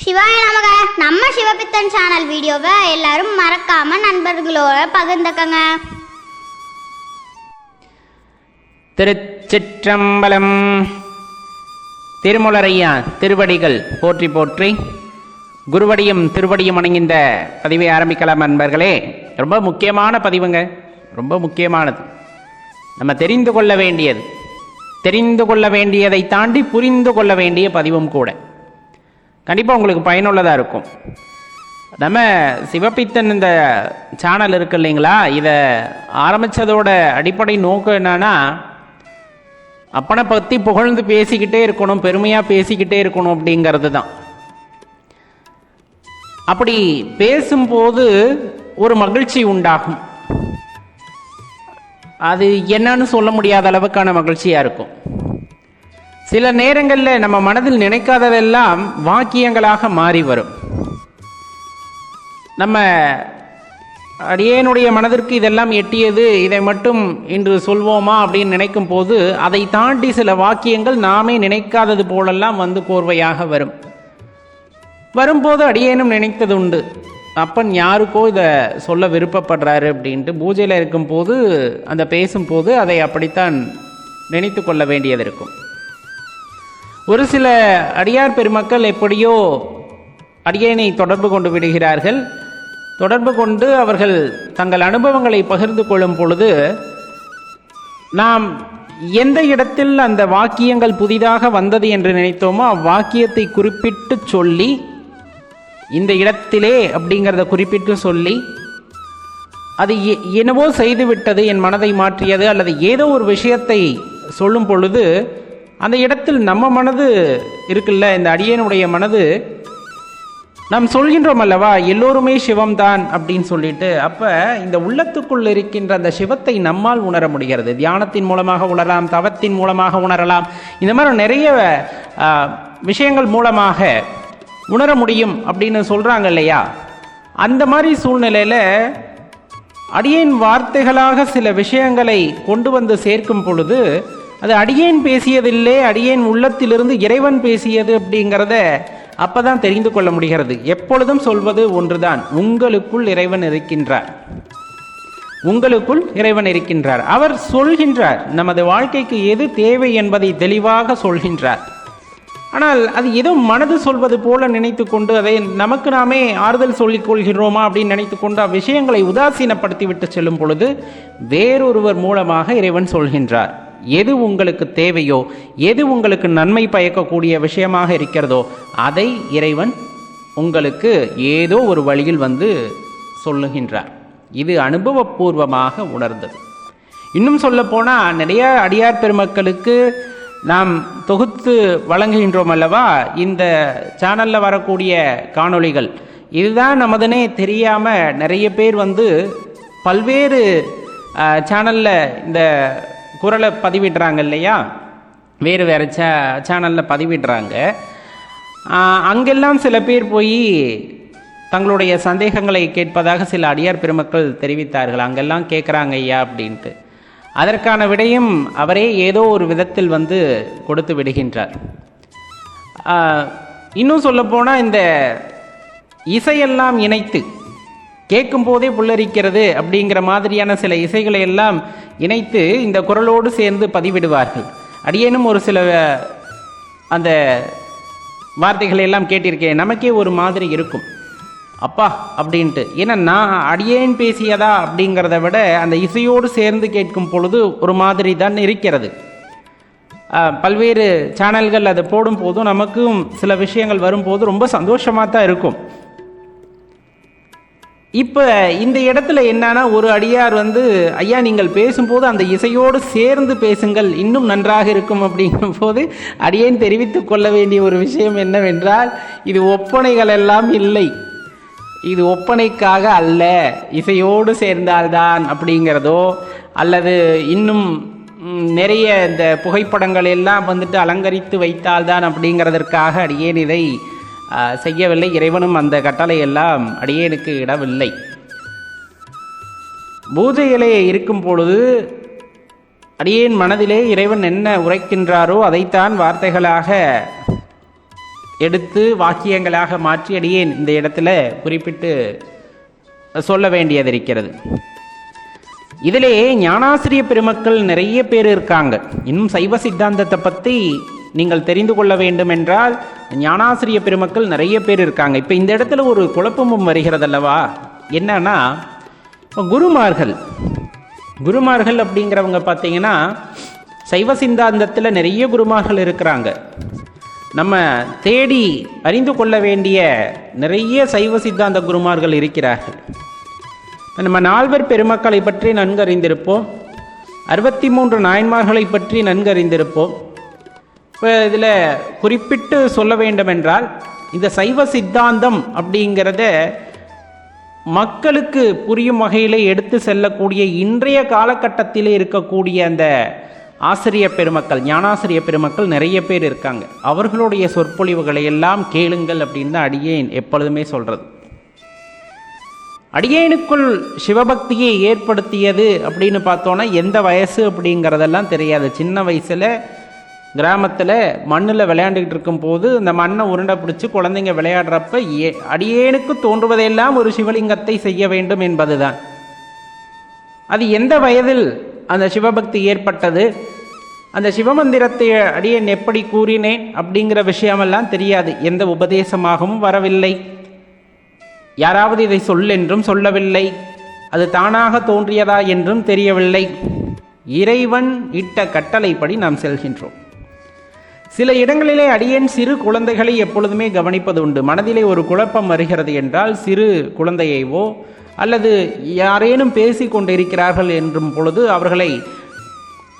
சிவாய நமக. நம்ம சிவபித்தன் சேனல் வீடியோவை எல்லாரும் மறக்காம நண்பர்களோட பகிர்ந்துக்கங்க. திருச்சிற்றம்பலம். திருமுலரையா திருவடிகள் போற்றி போற்றி, குருவடியும் திருவடியும் அணங்கின்ற பதிவை ஆரம்பிக்கலாம் நண்பர்களே. ரொம்ப முக்கியமான பதிவுங்க, ரொம்ப முக்கியமானது. நம்ம தெரிந்து கொள்ள வேண்டியது, தெரிந்து கொள்ள வேண்டியதை தாண்டி புரிந்து கொள்ள வேண்டிய பதிவும் கூட. கண்டிப்பாக உங்களுக்கு பயனுள்ளதாக இருக்கும். நம்ம சிவபித்தன் இந்த சேனல் இருக்கு இல்லைங்களா, இதை ஆரம்பித்ததோட அடிப்படை நோக்கம் என்னன்னா, அப்பனை பற்றி புகழ்ந்து பேசிக்கிட்டே இருக்கணும், பெருமையாக பேசிக்கிட்டே இருக்கணும் அப்படிங்கிறது தான். அப்படி பேசும்போது ஒரு மகிழ்ச்சி உண்டாகும். அது என்னன்னு சொல்ல முடியாத அளவுக்கான மகிழ்ச்சியாக இருக்கும். சில நேரங்களில் நம்ம மனதில் நினைக்காததெல்லாம் வாக்கியங்களாக மாறி வரும். நம்ம அடியேனுடைய மனதிற்கு இதெல்லாம் எட்டியது, இதை மட்டும் இன்று சொல்வோமா அப்படின்னு நினைக்கும் போது அதை தாண்டி சில வாக்கியங்கள் நாமே நினைக்காதது போலெல்லாம் வந்து கோர்வையாக வரும். வரும்போது அடியேனும் நினைத்தது உண்டு, அப்பன் யாருக்கோ இதை சொல்ல விருப்பப்படுறாரு அப்படின்ட்டு. பூஜையில் இருக்கும்போது அந்த பேசும்போது அதை அப்படித்தான் நினைத்து கொள்ள வேண்டியது இருக்கும். ஒரு சில அடியார் பெருமக்கள் எப்படியோ அடியேனை தொடர்பு கொண்டு விடுகிறார்கள். தொடர்பு கொண்டு அவர்கள் தங்கள் அனுபவங்களை பகிர்ந்து கொள்ளும் பொழுது, நாம் எந்த இடத்தில் அந்த வாக்கியங்கள் புதிதாக வந்தது என்று நினைத்தோமோ அவ்வாக்கியத்தை குறிப்பிட்டு சொல்லி, இந்த இடத்திலே அப்படிங்கிறத குறிப்பிட்டு சொல்லி, அது என்னவோ செய்துவிட்டது, என் மனதை மாற்றியது, அல்லது ஏதோ ஒரு விஷயத்தை சொல்லும் பொழுது அந்த இடத்தில் நம்ம மனது இருக்குல்ல, இந்த அடியனுடைய மனது, நாம் சொல்கின்றோம் அல்லவா எல்லோருமே சிவம்தான் அப்படின்னு சொல்லிட்டு, அப்போ இந்த உள்ளத்துக்குள் இருக்கின்ற அந்த சிவத்தை நம்மால் உணர முடிகிறது. தியானத்தின் மூலமாக உணரலாம், தவத்தின் மூலமாக உணரலாம், இந்த மாதிரி நிறைய விஷயங்கள் மூலமாக உணர முடியும் அப்படின்னு சொல்கிறாங்க இல்லையா. அந்த மாதிரி சூழ்நிலையில் அடியேன் வார்த்தைகளாக சில விஷயங்களை கொண்டு வந்து சேர்க்கும் பொழுது, அது அடியேன் பேசியதில்லை, அடியேன் உள்ளத்திலிருந்து இறைவன் பேசியது அப்படிங்கிறத அப்போ தான் தெரிந்து கொள்ள முடிகிறது. எப்பொழுதும் சொல்வது ஒன்றுதான், உங்களுக்குள் இறைவன் இருக்கின்றார், உங்களுக்குள் இறைவன் இருக்கின்றார். அவர் சொல்கின்றார், நமது வாழ்க்கைக்கு எது தேவை என்பதை தெளிவாக சொல்கின்றார். ஆனால் அது ஏதோ மனது சொல்வது போல நினைத்து கொண்டு அதை நமக்கு நாமே ஆறுதல் சொல்லிக் கொள்கிறோமா அப்படின்னு நினைத்து கொண்டு அவ்விஷயங்களை உதாசீனப்படுத்தி விட்டு செல்லும் பொழுது வேறொருவர் மூலமாக இறைவன் சொல்கின்றார். எது உங்களுக்கு தேவையோ, எது உங்களுக்கு நன்மை பயக்கக்கூடிய விஷயமாக இருக்கிறதோ அதை இறைவன் உங்களுக்கு ஏதோ ஒரு வழியில் வந்து சொல்லுகின்றார். இது அனுபவபூர்வமாக உணர்ந்தது. இன்னும் சொல்ல போனால் நிறைய அடியார் பெருமக்களுக்கு நாம் தொகுத்து வழங்குகின்றோம் அல்லவா இந்த சேனலில் வரக்கூடிய காணொளிகள். இதுதான் நமதுனே தெரியாமல் நிறைய பேர் வந்து பல்வேறு சேனலில் இந்த குரலை பதிவிடுறாங்க இல்லையா, வேறு வேறு சேனலில் பதிவிடுறாங்க. அங்கெல்லாம் சில பேர் போய் தங்களுடைய சந்தேகங்களை கேட்பதாக சில அடியார் பெருமக்கள் தெரிவித்தார்கள். அங்கெல்லாம் கேட்குறாங்க ஐயா அப்படின்ட்டு. அதற்கான விடையும் அவரே ஏதோ ஒரு விதத்தில் வந்து கொடுத்து விடுகின்றார். இன்னும் சொல்லப்போனால் இந்த இசையெல்லாம் இணைத்து கேட்கும் போதே புல்லரிக்கிறது அப்படிங்கிற மாதிரியான சில இசைகளை எல்லாம் இணைத்து இந்த குரலோடு சேர்ந்து பதிவிடுவார்கள். அடியேனும் ஒரு சில அந்த வார்த்தைகளை எல்லாம் கேட்டிருக்கேன். நமக்கே ஒரு மாதிரி இருக்கும், அப்பா அப்படின்ட்டு. ஏன்னா நான் அடியேன் பேசியதா அப்படிங்கிறத விட அந்த இசையோடு சேர்ந்து கேட்கும் பொழுது ஒரு மாதிரி தான் இருக்கிறது. பல்வேறு சேனல்கள் அதை போடும் போதும் நமக்கும் சில விஷயங்கள் வரும்போது ரொம்ப சந்தோஷமாக தான் இருக்கும். இப்போ இந்த இடத்துல என்னன்னா, ஒரு அடியார் வந்து ஐயா நீங்கள் பேசும்போது அந்த இசையோடு சேர்ந்து பேசுங்கள், இன்னும் நன்றாக இருக்கும் அப்படிங்கும் போது அடியேன் தெரிவித்து கொள்ள வேண்டிய ஒரு விஷயம் என்னவென்றால், இது ஒப்பனைகள் எல்லாம் இல்லை, இது ஒப்பனைக்காக அல்ல, இசையோடு சேர்ந்தால்தான் அப்படிங்கிறதோ, அல்லது இன்னும் நிறைய இந்த புகைப்படங்கள் எல்லாம் வந்துட்டு அலங்கரித்து வைத்தால்தான் அப்படிங்கிறதற்காக அடியேன் இதை செய்யவில்லை. இறைவனும் அந்த கட்டளை எல்லாம் அடியேனுக்கு இடவில்லை. பூஜையிலே இருக்கும் பொழுது அடியேன் மனதிலே இறைவன் என்ன உரைக்கின்றாரோ அதைத்தான் வார்த்தைகளாக எடுத்து வாக்கியங்களாக மாற்றி அடியேன் இந்த இடத்துல குறிப்பிட்டு சொல்ல வேண்டியது இருக்கிறது. இதிலே ஞானாசிரிய பெருமக்கள் நிறைய பேர் இருக்காங்க. இன்னும் சைவ சித்தாந்தத்தை பற்றி நீங்கள் தெரிந்து கொள்ள வேண்டும் என்றால் ஞானாசிரிய பெருமக்கள் நிறைய பேர் இருக்காங்க. இப்போ இந்த இடத்துல ஒரு குழப்பமும் வருகிறதல்லவா? என்னன்னா, குருமார்கள் அப்படிங்கிறவங்க பார்த்தீங்கன்னா சைவ சித்தாந்தத்தில் நிறைய குருமார்கள் இருக்கிறாங்க. நம்ம தேடி அறிந்து கொள்ள வேண்டிய நிறைய சைவ சித்தாந்த குருமார்கள் இருக்கிறார்கள். நம்ம நால்வர் பெருமக்களை பற்றி நன்கு அறிந்திருப்போம். 63 நாயன்மார்களை பற்றி நன்கு அறிந்திருப்போம். இப்போ இதில் குறிப்பிட்டு சொல்ல வேண்டுமென்றால் இந்த சைவ சித்தாந்தம் அப்படிங்கிறத மக்களுக்கு புரியும் வகையில் எடுத்து செல்லக்கூடிய இன்றைய காலகட்டத்திலே இருக்கக்கூடிய அந்த ஆசிரிய பெருமக்கள், ஞானாசிரிய பெருமக்கள் நிறைய பேர் இருக்காங்க. அவர்களுடைய சொற்பொழிவுகளை எல்லாம் கேளுங்கள் அப்படின்னு தான் அடியேன் எப்பொழுதுமே சொல்கிறது. அடியேனுக்குள் சிவபக்தியை ஏற்படுத்தியது அப்படின்னு பார்த்தோன்னா எந்த வயசு அப்படிங்கிறதெல்லாம் தெரியாது. சின்ன வயசில் கிராமத்தில் மண்ணில் விளையாண்டுக்கிட்டு இருக்கும்போது இந்த மண்ணை உருண்டை பிடிச்சி குழந்தைங்க விளையாடுறப்ப அடியேனுக்கு தோன்றுவதெல்லாம் ஒரு சிவலிங்கத்தை செய்ய வேண்டும் என்பதுதான். அது எந்த வயதில் அந்த சிவபக்தி ஏற்பட்டது, அந்த சிவமந்திரத்தை அடியேன் எப்படி கூறினேன் அப்படிங்கிற விஷயமெல்லாம் தெரியாது. எந்த உபதேசமாகவும் வரவில்லை. யாராவது இதை சொல்லென்றும் சொல்லவில்லை. அது தானாக தோன்றியதா என்றும் தெரியவில்லை. இறைவன் இட்ட கட்டளைப்படி நாம் செல்கின்றோம். சில இடங்களிலே அடியேன் சிறு குழந்தைகளை எப்பொழுதுமே கவனிப்பது உண்டு. மனதிலே ஒரு குழப்பம் வருகிறது என்றால் சிறு குழந்தையவோ அல்லது யாரேனும் பேசி கொண்டிருக்கிறார்கள் என்றும் பொழுது அவர்களை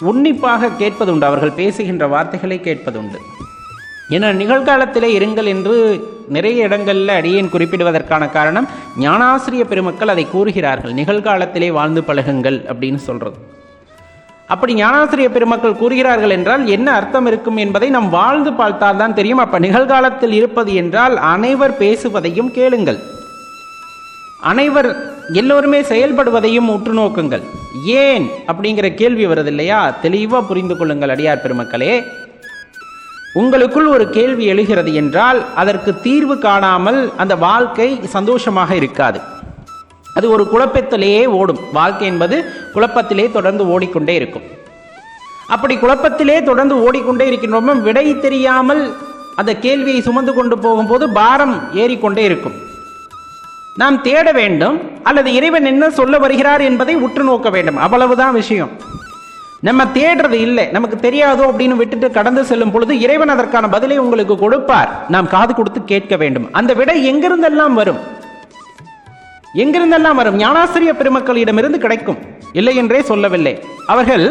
உன்னிப்பாக கேட்பதுண்டு. அவர்கள் பேசுகின்ற வார்த்தைகளை கேட்பதுண்டு. ஏன்னா நிகழ்காலத்திலே இருங்கள் என்று நிறைய இடங்களில் அடியேன் குறிப்பிடுவதற்கான காரணம் ஞானாசிரிய பெருமக்கள் அதை கூறுகிறார்கள். நிகழ்காலத்திலே வாழ்ந்து பழகுங்கள் அப்படின்னு சொல்றது. அப்படி ஞானாசிரிய பெருமக்கள் கூறுகிறார்கள் என்றால் என்ன அர்த்தம் இருக்கும் என்பதை நாம் வாழ்ந்து பார்த்தால் தான் தெரியும். அப்ப நிகழ்காலத்தில் இருப்பது என்றால் அனைவர் பேசுவதையும் கேளுங்கள், அனைவர் எல்லோருமே செயல்படுவதையும் உற்று நோக்குங்கள். ஏன் அப்படிங்கிற கேள்வி வருது இல்லையா? தெளிவா புரிந்து கொள்ளுங்கள் அடியார் பெருமக்களே. உங்களுக்குள் ஒரு கேள்வி எழுகிறது என்றால் அதற்கு தீர்வு காணாமல் அந்த வாழ்க்கை சந்தோஷமாக இருக்காது. அது ஒரு குழப்பத்திலேயே ஓடும். வாழ்க்கை என்பது குழப்பத்திலே தொடர்ந்து ஓடிக்கொண்டே இருக்கும். அப்படி குழப்பத்திலே தொடர்ந்து ஓடிக்கொண்டே இருக்கின்றோம். விடை தெரியாமல் அந்த கேள்வியை சுமந்து கொண்டு போகும்போது பாரம் ஏறிக்கொண்டே இருக்கும். நாம் தேட வேண்டும், அல்லது இறைவன் என்ன சொல்ல வருகிறார் என்பதை உற்று நோக்க வேண்டும். அவ்வளவுதான் விஷயம். நம்ம தேடுறது இல்லை, நமக்கு தெரியாதோ அப்படின்னு விட்டுட்டு கடந்து செல்லும் பொழுது இறைவன் அதற்கான பதிலை உங்களுக்கு கொடுப்பார். நாம் காது கொடுத்து கேட்க வேண்டும். அந்த விடை எங்கிருந்தெல்லாம் வரும்? எங்கிருந்தெல்லாம் வரும்? ஞானாசிரிய பெருமக்களிடமிருந்து கிடைக்கும், இல்லை என்றே சொல்லவில்லை. அவர்கள்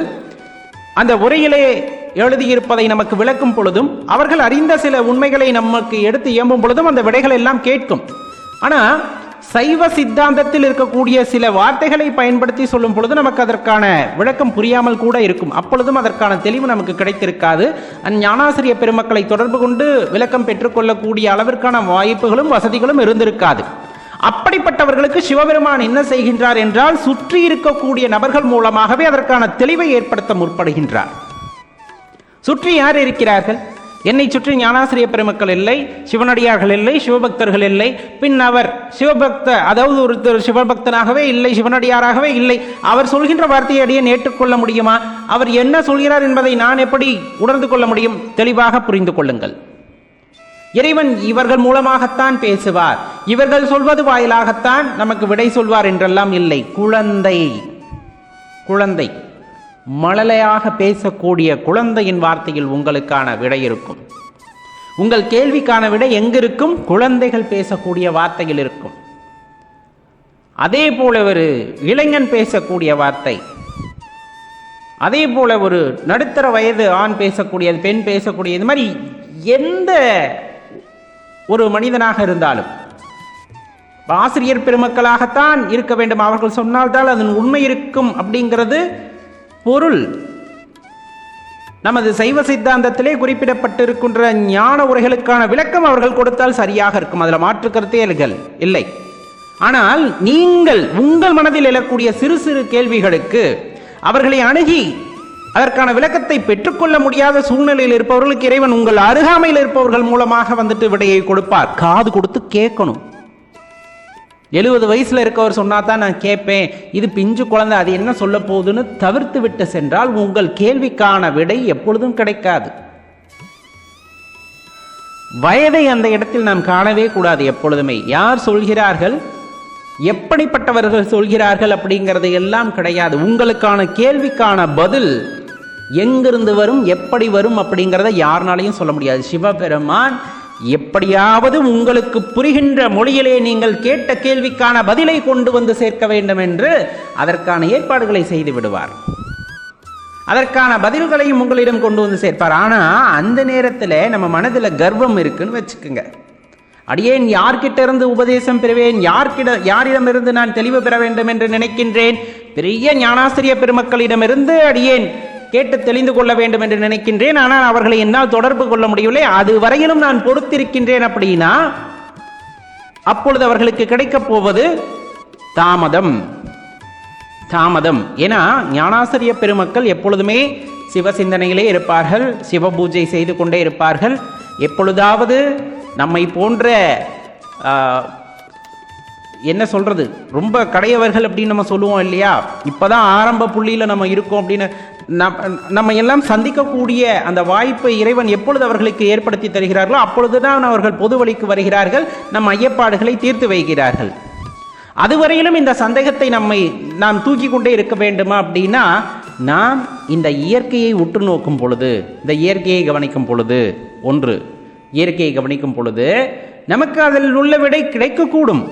அந்த உரையிலே எழுதியிருப்பதை நமக்கு விளக்கும் பொழுதும் அவர்கள் அறிந்த சில உண்மைகளை நமக்கு எடுத்து இயம்பும் பொழுதும் அந்த விடைகள் எல்லாம் கேட்கும். ஆனால் சைவ சித்தாந்தத்தில் இருக்கக்கூடிய சில வார்த்தைகளை பயன்படுத்தி சொல்லும் பொழுது நமக்கு அதற்கான விளக்கம் புரியாமல் கூட இருக்கும். அப்பொழுதும் அதற்கான தெளிவு நமக்கு கிடைத்திருக்காது. ஞானாசிரிய பெருமக்களை தொடர்பு கொண்டு விளக்கம் பெற்றுக்கொள்ளக்கூடிய அளவிற்கான வாய்ப்புகளும் வசதிகளும் இருந்திருக்காது. அப்படிப்பட்டவர்களுக்கு சிவபெருமான் என்ன செய்கின்றார் என்றால் சுற்றி இருக்கக்கூடிய நபர்கள் மூலமாகவே அதற்கான தெளிவை ஏற்படுத்த முற்படுகின்றார். சுற்றி யார் இருக்கிறார்கள்? என்னை சுற்றி ஞானாசிரிய பெருமக்கள் இல்லை, சிவனடியார்கள் இல்லை, சிவபக்தர்கள் இல்லை. பின் அவர் அதாவது ஒருத்தர் சிவபக்தனாகவே இல்லை, சிவனடியாராகவே இல்லை. அவர் சொல்கின்ற வார்த்தையை அடியேன் ஏற்றுக்கொள்ள முடியுமா? அவர் என்ன சொல்கிறார் என்பதை நான் எப்படி உணர்ந்து கொள்ள முடியும்? தெளிவாக புரிந்து கொள்ளுங்கள். இறைவன் இவர்கள் மூலமாகத்தான் பேசுவார், இவர்கள் சொல்வது வாயிலாகத்தான் நமக்கு விடை சொல்வார் என்றெல்லாம் இல்லை. குழந்தை மழலையாக பேசக்கூடிய குழந்தையின் வார்த்தையில் உங்களுக்கான விடை இருக்கும். உங்கள் கேள்விக்கான விடை எங்கிருக்கும்? குழந்தைகள் பேசக்கூடிய வார்த்தையில் இருக்கும். அதே போல ஒரு இளைஞன் பேசக்கூடிய வார்த்தை, அதே போல ஒரு நடுத்தர வயது ஆண் பேசக்கூடியது, பெண் பேசக்கூடியது, இது மாதிரி எந்த ஒரு மனிதனாக இருந்தாலும் ஆசிரியர் பெருமக்களாகத்தான் இருக்க வேண்டும். அவர்கள் சொன்னால்தான் அதன் உண்மை இருக்கும் அப்படிங்கிறது பொருள். நமது சைவ சித்தாந்தத்திலே குறிப்பிடப்பட்டிருக்கின்ற ஞான உரைகளுக்கான விளக்கம் அவர்கள் கொடுத்தால் சரியாக இருக்கும். அதில் மாற்று கருத்தே இல்லை. ஆனால் நீங்கள் உங்கள் மனதில் எழக்கூடிய சிறு சிறு கேள்விகளுக்கு அவர்களை அணுகி அதற்கான விளக்கத்தை பெற்றுக்கொள்ள முடியாத சூழ்நிலையில் இருப்பவர்களுக்கு இறைவன் உங்கள் அருகாமையில் இருப்பவர்கள் மூலமாக வந்துட்டு விடையை கொடுப்பார். காது கொடுத்து கேட்கணும். 70 வயசுல இருக்கவர் சொன்னா தான் நான் கேட்பேன், இது பிஞ்சு குழந்தை அது என்ன சொல்ல போகுதுன்னு தவிர்த்து விட்டு சென்றால் உங்கள் கேள்விக்கான விடை எப்பொழுதும் கிடைக்காது. வயதை அந்த இடத்தில் நாம் காணவே கூடாது எப்பொழுதுமே. யார் சொல்கிறார்கள், எப்படிப்பட்டவர்கள் சொல்கிறார்கள் அப்படிங்கிறது எல்லாம் கிடையாது. உங்களுக்கான கேள்விக்கான பதில் எங்கிருந்து வரும், எப்படி வரும் அப்படிங்கிறத யாருனாலையும் சொல்ல முடியாது. சிவபெருமான் எப்படியாவது உங்களுக்கு புரிகின்ற மொழியிலே நீங்கள் கேட்ட கேள்விக்கான பதிலை கொண்டு வந்து சேர்க்க வேண்டும் என்று அதற்கான ஏற்பாடுகளை செய்து விடுவார். அதற்கான பதில்களையும் உங்களிடம் கொண்டு வந்து சேர்ப்பார். ஆனால் அந்த நேரத்தில் நம்ம மனதில் கர்வம் இருக்குன்னு வச்சுக்கோங்க. அடியேன் யார்கிட்ட இருந்து உபதேசம் பெறுவேன், யாரிடமிருந்து நான் தெளிவு பெற வேண்டும் என்று நினைக்கின்றேன், பெரிய ஞானாசிரிய பெருமக்களிடமிருந்து அடியேன் கேட்டு தெளிந்து கொள்ள வேண்டும் என்று நினைக்கின்றேன். ஆனால் அவர்களை என்னால் தொடர்பு கொள்ள முடியவில்லை, அது வரையிலும் நான் பொறுத்திருக்கின்றேன் அப்படின்னா அப்பொழுது அவர்களுக்கு கிடைக்கப் போவது தாமதம். ஏன்னா ஞானாசிரிய பெருமக்கள் எப்பொழுதுமே சிவ சிந்தனையிலே இருப்பார்கள், சிவ பூஜை செய்து கொண்டே இருப்பார்கள். எப்பொழுதாவது நம்மை போன்ற என்ன சொல்றது, ரொம்ப கடையவர்கள் அப்படின்னு நம்ம சொல்லுவோம் இல்லையா, இப்பதான் ஆரம்ப புள்ளியில நம்ம இருக்கோம் அப்படின்னு நம்ம எல்லாம் சந்திக்கக்கூடிய அந்த வாய்ப்பை இறைவன் எப்பொழுது அவர்களுக்கு ஏற்படுத்தி தருகிறார்களோ அப்பொழுதுதான் அவர்கள் பொது வழிக்கு வருகிறார்கள், நம் ஐயப்பாடுகளை தீர்த்து வைக்கிறார்கள். அதுவரையிலும் இந்த சந்தேகத்தை நாம் தூக்கி கொண்டே இருக்க வேண்டுமா அப்படின்னா, நாம் இந்த இயற்கையை உற்று நோக்கும் பொழுது, இந்த இயற்கையை கவனிக்கும் பொழுது, இயற்கையை கவனிக்கும் பொழுது நமக்கு அதில் உள்ள விடை கிடைக்கக்கூடும்.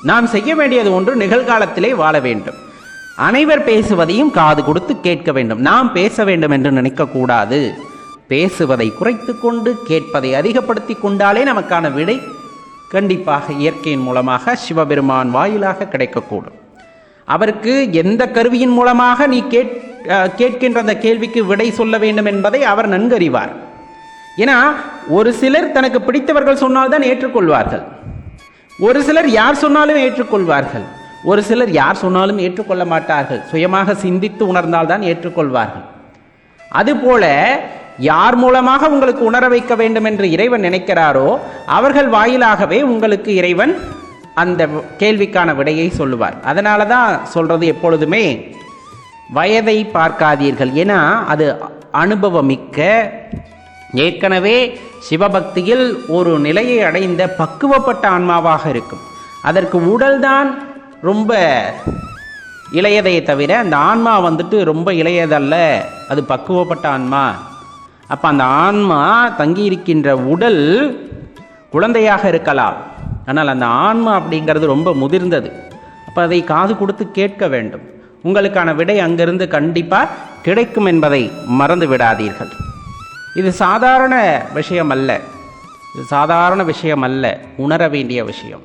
நாம் செய்ய வேண்டியது ஒன்று, நிகழ்காலத்திலே வாழ வேண்டும். அனைவர் பேசுவதையும் காது கொடுத்து கேட்க வேண்டும். நாம் பேச வேண்டும் என்று நினைக்கக்கூடாது. பேசுவதை குறைத்து கொண்டு கேட்பதை அதிகப்படுத்தி கொண்டாலே நமக்கான விடை கண்டிப்பாக இயற்கையின் மூலமாக சிவபெருமான் வாயிலாக கிடைக்கக்கூடும். அவருக்கு எந்த கருவியின் மூலமாக நீ கேட்கின்ற அந்த கேள்விக்கு விடை சொல்ல வேண்டும் என்பதை அவர் நன்கறிவார். ஏன்னா ஒரு சிலர் தனக்கு பிடித்தவர்கள் சொன்னால்தான் ஏற்றுக்கொள்வார்கள், ஒரு சிலர் யார் சொன்னாலும் ஏற்றுக்கொள்வார்கள், ஒரு சிலர் யார் சொன்னாலும் ஏற்றுக்கொள்ள மாட்டார்கள். சுயமாக சிந்தித்து உணர்ந்தால்தான் ஏற்றுக்கொள்வார்கள். அதுபோல யார் மூலமாக உங்களுக்கு உணர வைக்க வேண்டும் என்று இறைவன் நினைக்கிறாரோ அவர்கள் வாயிலாகவே உங்களுக்கு இறைவன் அந்த கேள்விக்கான விடையை சொல்லுவார். அதனால தான் சொல்றது எப்பொழுதுமே வயதை பார்க்காதீர்கள். ஏன்னா அது அனுபவமிக்க, ஏற்கனவே சிவபக்தியில் ஒரு நிலையை அடைந்த பக்குவப்பட்ட ஆன்மாவாக இருக்கும். அதற்கு உடல்தான் ரொம்ப இளையதை தவிர அந்த ஆன்மா வந்துட்டு ரொம்ப இளையதல்ல, அது பக்குவப்பட்ட ஆன்மா. அப்போ அந்த ஆன்மா தங்கியிருக்கின்ற உடல் குழந்தையாக இருக்கலாம், ஆனால் அந்த ஆன்மா அப்படிங்கிறது ரொம்ப முதிர்ந்தது. அப்போ அதை காது கொடுத்து கேட்க வேண்டும். உங்களுக்கான விடை அங்கிருந்து கண்டிப்பாக கிடைக்கும் என்பதை மறந்து விடாதீர்கள். இது சாதாரண விஷயம் அல்ல, உணர வேண்டிய விஷயம்.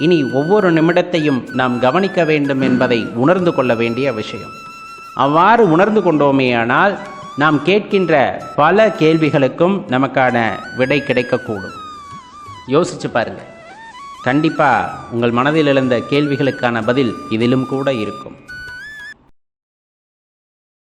இனி ஒவ்வொரு நிமிடத்தையும் நாம் கவனிக்க வேண்டும் என்பதை உணர்ந்து கொள்ள வேண்டிய விஷயம். அவ்வாறு உணர்ந்து கொண்டோமேயானால் நாம் கேட்கின்ற பல கேள்விகளுக்கும் நமக்கான விடை கிடைக்கக்கூடும். யோசிச்சு பாருங்கள், கண்டிப்பாக உங்கள் மனதில் எழுந்த கேள்விகளுக்கான பதில் இதிலும் கூட இருக்கும்.